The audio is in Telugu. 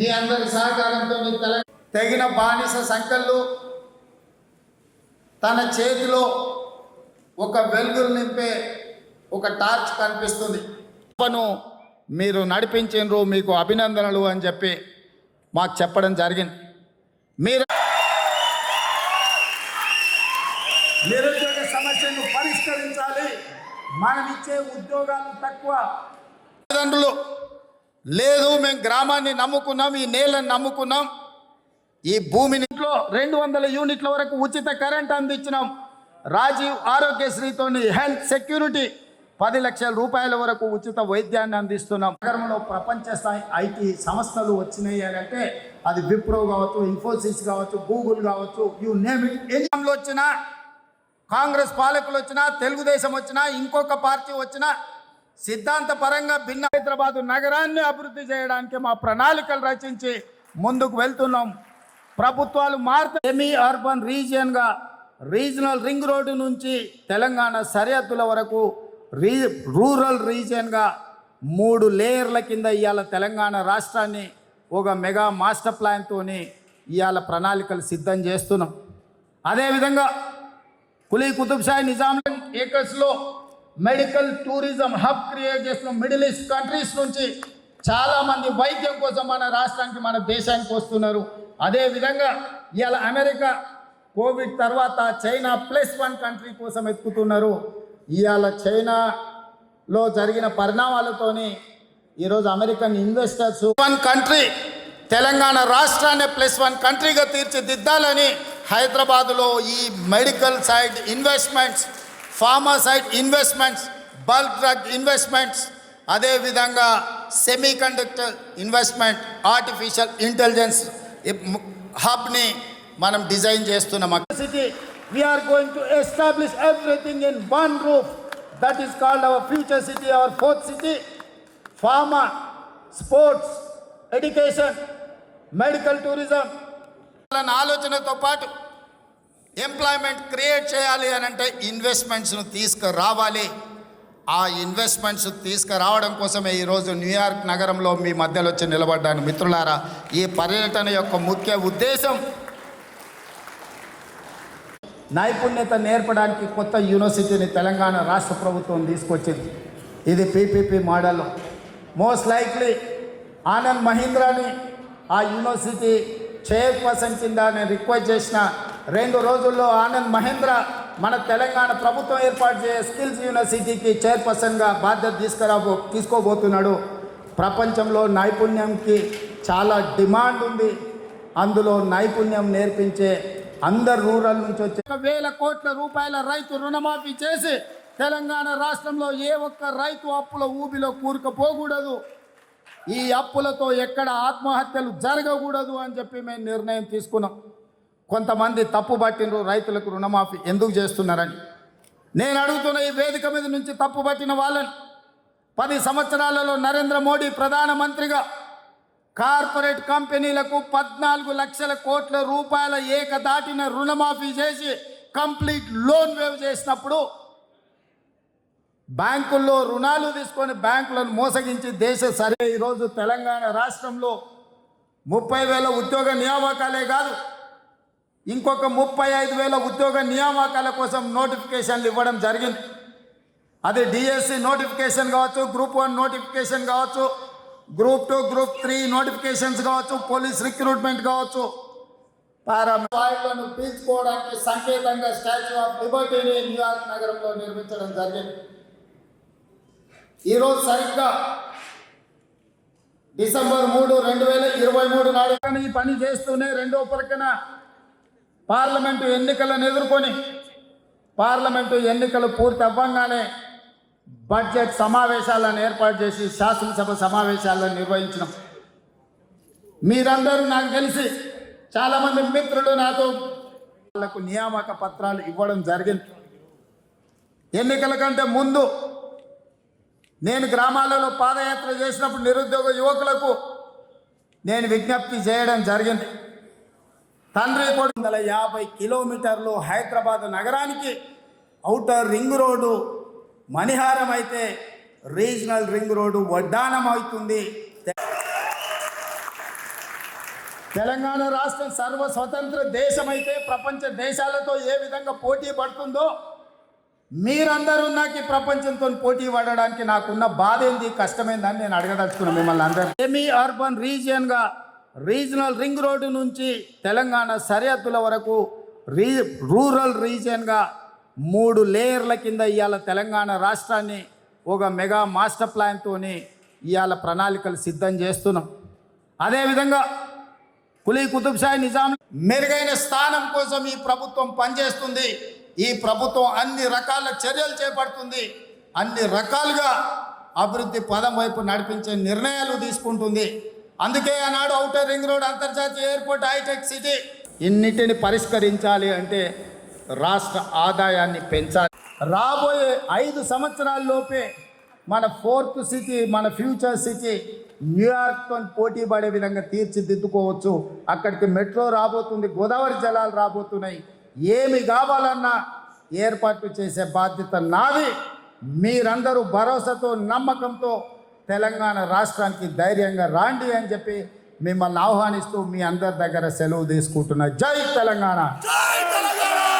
మీ అందరి సహకారంతో తెగిన బానిస సంఖ్యలు తన చేతిలో ఒక వెలుగులు నింపే ఒక టార్చ్ కనిపిస్తుంది. మీరు నడిపించారు, మీకు అభినందనలు అని చెప్పి మాకు చెప్పడం జరిగింది. మీరు నిరుద్యోగ సమస్యను పరిష్కరించాలి, మనం ఇచ్చే ఉద్యోగాలు తక్కువ, తల్లిదండ్రులు లేదు మేము గ్రామాన్ని నమ్ముకున్నాం, ఈ నేలను నమ్ముకున్నాం, ఈ భూమిని 200 యూనిట్ల వరకు ఉచిత కరెంట్ అందించినాం, రాజీవ్ ఆరోగ్యశ్రీతో హెల్త్ సెక్యూరిటీ 10 లక్షల రూపాయల వరకు ఉచిత వైద్యాన్ని అందిస్తున్నాం. నగరంలో ప్రపంచ స్థాయి ఐటీ సంస్థలు వచ్చినాయి అని అంటే అది విప్రో కావచ్చు, ఇన్ఫోసిస్ కావచ్చు, గూగుల్ కావచ్చు, యూ నేమ్ ఇట్. ఎన్నికలు వచ్చినా, కాంగ్రెస్ పాలకులు వచ్చినా, తెలుగుదేశం వచ్చినా, ఇంకొక పార్టీ వచ్చినా సిద్ధాంతపరంగా భిన్న హైదరాబాదు నగరాన్ని అభివృద్ధి చేయడానికి మా ప్రణాళికలు రచించి ముందుకు వెళ్తున్నాం. ప్రభుత్వాలు మారుతాయి. సెమీ అర్బన్ రీజియన్గా రీజనల్ రింగ్ రోడ్డు నుంచి తెలంగాణ సరిహద్దుల వరకు రూరల్ రీజియన్గా 3 లేయర్ల కింద ఇవాళ తెలంగాణ రాష్ట్రాన్ని ఒక మెగా మాస్టర్ ప్లాన్తో ఇవాళ ప్రణాళికలు సిద్ధం చేస్తున్నాం. అదేవిధంగా కులీ కుతుబ్షాహీ నిజాం ఏకస్లో మెడికల్ టూరిజం హబ్ క్రియేట్ చేస్తున్నాం. మిడిల్ ఈస్ట్ కంట్రీస్ నుంచి చాలామంది వైద్యం కోసం మన రాష్ట్రానికి, మన దేశానికి వస్తున్నారు. అదేవిధంగా ఇవాళ అమెరికా కోవిడ్ తర్వాత చైనా +1 కంట్రీ కోసం ఎత్తుకుతున్నారు. ఇవాళ చైనాలో జరిగిన పరిణామాలతోని ఈరోజు అమెరికన్ ఇన్వెస్టర్స్ 1 కంట్రీ తెలంగాణ రాష్ట్రాన్ని +1 కంట్రీగా తీర్చిదిద్దాలని హైదరాబాదులో ఈ medical side investments, pharma side investments, bulk drug investments, అదేవిధంగా semi conductor investment, artificial intelligence హబ్ని మనం డిజైన్ చేస్తున్నాం. City we are going to establish everything in one roof. That is called our future city, our 4th city. Pharma, sports, education, medical tourism ఆలోచనతో పాటు ఎంప్లాయ్మెంట్ క్రియేట్ చేయాలి అని అంటే ఇన్వెస్ట్మెంట్స్ను తీసుకురావాలి. ఆ ఇన్వెస్ట్మెంట్స్ తీసుకురావడం కోసమే ఈరోజు న్యూయార్క్ నగరంలో మీ మధ్యలో వచ్చి నిలబడ్డాను. మిత్రులారా, ఈ పర్యటన యొక్క ముఖ్య ఉద్దేశం నైపుణ్యత నేర్పడానికి కొత్త యూనివర్సిటీని తెలంగాణ రాష్ట్ర ప్రభుత్వం తీసుకొచ్చింది. ఇది PPP మోడల్లో. మోస్ట్ లైక్లీ ఆనంద్ మహీంద్రాని ఆ యూనివర్సిటీ చైర్పర్సన్ కింద నేను రిక్వెస్ట్ చేసిన 2 రోజుల్లో ఆనంద్ మహేంద్ర మన తెలంగాణ ప్రభుత్వం ఏర్పాటు చేసే స్కిల్స్ యూనివర్సిటీకి చైర్పర్సన్గా బాధ్యత తీసుకోబోతున్నాడు. ప్రపంచంలో నైపుణ్యంకి చాలా డిమాండ్ ఉంది. అందులో నైపుణ్యం నేర్పించే అందరు రూరల్ నుంచి వచ్చే 1,000 కోట్ల రూపాయల రైతు రుణమాఫీ చేసి తెలంగాణ రాష్ట్రంలో ఏ ఒక్క రైతు అప్పుల ఊబిలో కూరుకుపోకూడదు, ఈ అప్పులతో ఎక్కడ ఆత్మహత్యలు జరగకూడదు అని చెప్పి మేము నిర్ణయం తీసుకున్నాం. కొంతమంది తప్పు పట్టినరు, రైతులకు రుణమాఫీ ఎందుకు చేస్తున్నారని. నేను అడుగుతున్న ఈ వేదిక మీద నుంచి తప్పు పట్టిన వాళ్ళని 10 సంవత్సరాలలో నరేంద్ర మోడీ ప్రధానమంత్రిగా కార్పొరేట్ కంపెనీలకు 14 లక్షల కోట్ల రూపాయల ఏకదాటిన రుణమాఫీ చేసి కంప్లీట్ లోన్ వేవ్ చేసినప్పుడు బ్యాంకుల్లో రుణాలు తీసుకొని బ్యాంకులను మోసగించి ఈరోజు తెలంగాణ రాష్ట్రంలో 30,000 ఉద్యోగ నియామకాలే కాదు, ఇంకొక 35,000 ఉద్యోగ నియామకాల కోసం నోటిఫికేషన్లు ఇవ్వడం జరిగింది. అది డిఎస్సి నోటిఫికేషన్ కావచ్చు, గ్రూప్ 1 నోటిఫికేషన్ కావచ్చు, గ్రూప్ 2, గ్రూప్ 3 నోటిఫికేషన్స్ కావచ్చు, పోలీస్ రిక్రూట్మెంట్ కావచ్చు. పారాలను పీల్చుకోవడానికి సంకేతంగా స్టాచ్యూ ఆఫ్ లిబర్టీని న్యూయార్క్ నగరంలో నిర్మించడం జరిగింది. ఈరోజు సరిగ్గా డిసెంబర్ 3, 2023 నాడు ఈ పని చేస్తూనే రెండో పక్కన పార్లమెంటు ఎన్నికలను ఎదుర్కొని పార్లమెంటు ఎన్నికలు పూర్తి అవ్వంగానే బడ్జెట్ సమావేశాలను ఏర్పాటు చేసి శాసనసభ సమావేశాలను నిర్వహించినాం. మీరందరూ నాకు తెలిసి చాలామంది మిత్రులు నాతో వాళ్లకు నియామక పత్రాలు ఇవ్వడం జరిగింది. ఎన్నికల కంటే ముందు నేను గ్రామాలలో పాదయాత్ర చేసినప్పుడు నిరుద్యోగ యువకులకు నేను విజ్ఞప్తి చేయడం జరిగింది. తండ్రి కొడుకు 150 కిలోమీటర్లు హైదరాబాద్ నగరానికి ఔటర్ రింగ్ రోడ్డు మణిహారం అయితే రీజనల్ రింగ్ రోడ్డు వడ్డానం అవుతుంది. తెలంగాణ రాష్ట్రం సర్వ స్వతంత్ర దేశమైతే ప్రపంచ దేశాలతో ఏ విధంగా పోటీ పడుతుందో మీరందరూ నాకు ఈ ప్రపంచంతో పోటీ పడడానికి నాకున్న బాధ ఏంది, కష్టమైందని నేను అడగదలుచుకున్నాను మిమ్మల్ని అందరూ. సెమీ అర్బన్ రీజియన్గా రీజనల్ రింగ్ రోడ్డు నుంచి తెలంగాణ సరిహద్దుల వరకు రూరల్ రీజియన్గా 3 లేయర్ల కింద ఇవాళ తెలంగాణ రాష్ట్రాన్ని ఒక మెగా మాస్టర్ ప్లాన్తో ఇవాళ ప్రణాళికలు సిద్ధం చేస్తున్నాం. అదేవిధంగా కులీ కుతుబ్షాహీ నిజాం మెరుగైన స్థానం కోసం ఈ ప్రభుత్వం పనిచేస్తుంది. ఈ ప్రభుత్వం అన్ని రకాల చర్యలు చేపడుతుంది, అన్ని రకాలుగా అభివృద్ధి పదం వైపు నడిపించే నిర్ణయాలు తీసుకుంటుంది. అందుకే ఆనాడు ఔటర్ రింగ్ రోడ్, అంతర్జాతీయ ఎయిర్పోర్ట్, హైటెక్ సిటీ ఇన్నిటిని పరిష్కరించాలి అంటే రాష్ట్ర ఆదాయాన్ని పెంచాలి. రాబోయే 5 సంవత్సరాల్లోపే మన 4th సిటీ, మన ఫ్యూచర్ సిటీ న్యూయార్క్తో పోటీ పడే విధంగా తీర్చిదిద్దుకోవచ్చు. అక్కడికి మెట్రో రాబోతుంది, గోదావరి జలాలు రాబోతున్నాయి. ఏమి కావాలన్నా ఏర్పాటు చేసే బాధ్యత నాది. మీరందరూ భరోసాతో నమ్మకంతో తెలంగాణ రాష్ట్రానికి ధైర్యంగా రాండి అని చెప్పి మిమ్మల్ని ఆహ్వానిస్తూ మీ అందరి దగ్గర సెలవు తీసుకుంటున్నా. జై తెలంగాణ.